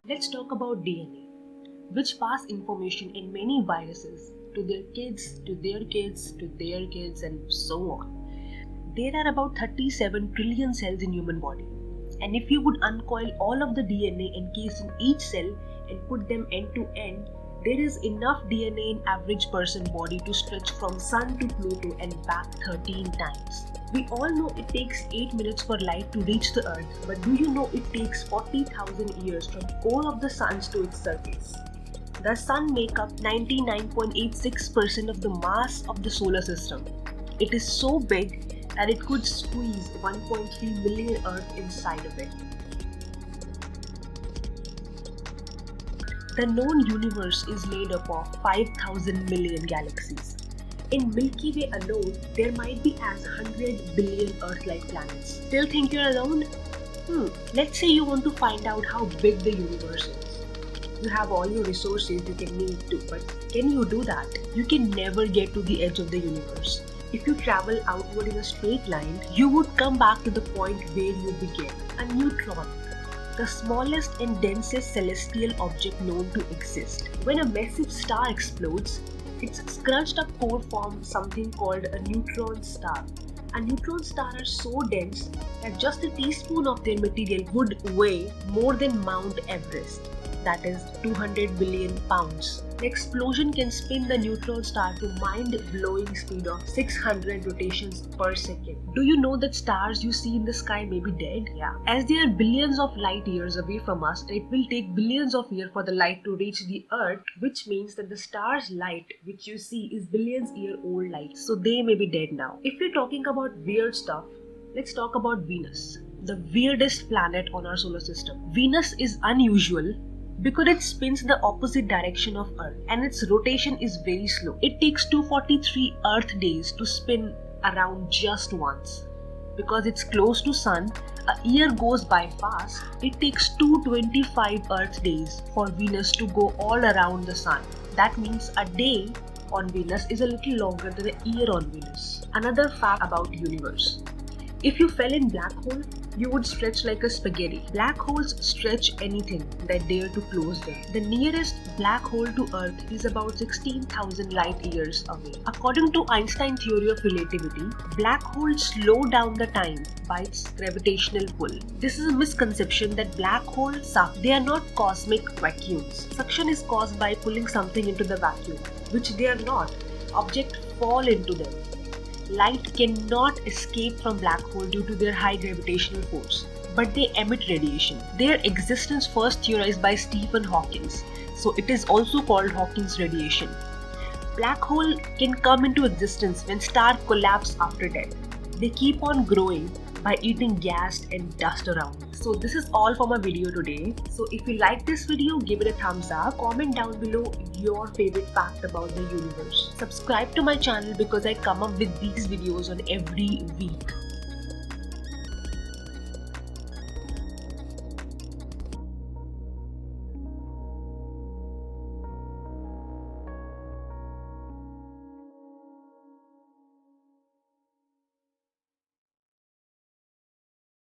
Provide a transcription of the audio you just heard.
Let's talk about DNA, which pass information in many viruses to their kids, to their kids, to their kids, and so on. There are about 37 trillion cells in human body, and if you would uncoil all of the DNA encased in each cell and put them end to end, there is enough DNA in average person body to stretch from Sun to Pluto and back 13 times. We all know it takes 8 minutes for light to reach the Earth, but do you know it takes 40,000 years from core of the Suns to its surface? The Sun makes up 99.86% of the mass of the solar system. It is so big that it could squeeze 1.3 million Earth inside of it. The known universe is made up of 5,000 million galaxies. In Milky Way alone, there might be as 100 billion Earth-like planets. Still think you're alone? Let's say you want to find out how big the universe is. You have all your resources you can need to, but can you do that? You can never get to the edge of the universe. If you travel outward in a straight line, you would come back to the point where you began, a neutron. The smallest and densest celestial object known to exist. When a massive star explodes, its scrunched up core forms something called a neutron star. A neutron star are so dense that just a teaspoon of their material would weigh more than Mount Everest, that is 200 billion pounds. The explosion can spin the neutron star to mind-blowing speed of 600 rotations per second. Do you know that stars you see in the sky may be dead? Yeah. As they are billions of light years away from us, and it will take billions of years for the light to reach the Earth, which means that the star's light which you see is billions-year-old light. So they may be dead now. If we're talking about weird stuff, let's talk about Venus, the weirdest planet on our solar system. Venus is unusual because it spins the opposite direction of Earth and its rotation is very slow. It takes 243 Earth days to spin around just once. Because it's close to Sun, a year goes by fast. It takes 225 Earth days for Venus to go all around the Sun. That means a day on Venus is a little longer than a year on Venus. Another fact about the universe. If you fell in black hole, you would stretch like a spaghetti. Black holes stretch anything that dare to close them. The nearest black hole to Earth is about 16,000 light years away. According to Einstein's theory of relativity, black holes slow down the time by its gravitational pull. This is a misconception that black holes suck. They are not cosmic vacuums. Suction is caused by pulling something into the vacuum, which they are not. Objects fall into them. Light cannot escape from black hole due to their high gravitational force, but they emit radiation. Their existence first theorized by Stephen Hawking, so it is also called Hawking's radiation. Black hole can come into existence when stars collapse after death. They keep on growing by eating gas and dust around. So this is all for my video today. So if you like this video, give it a thumbs up. Comment down below your favorite fact about the universe. Subscribe to my channel because I come up with these videos on every week.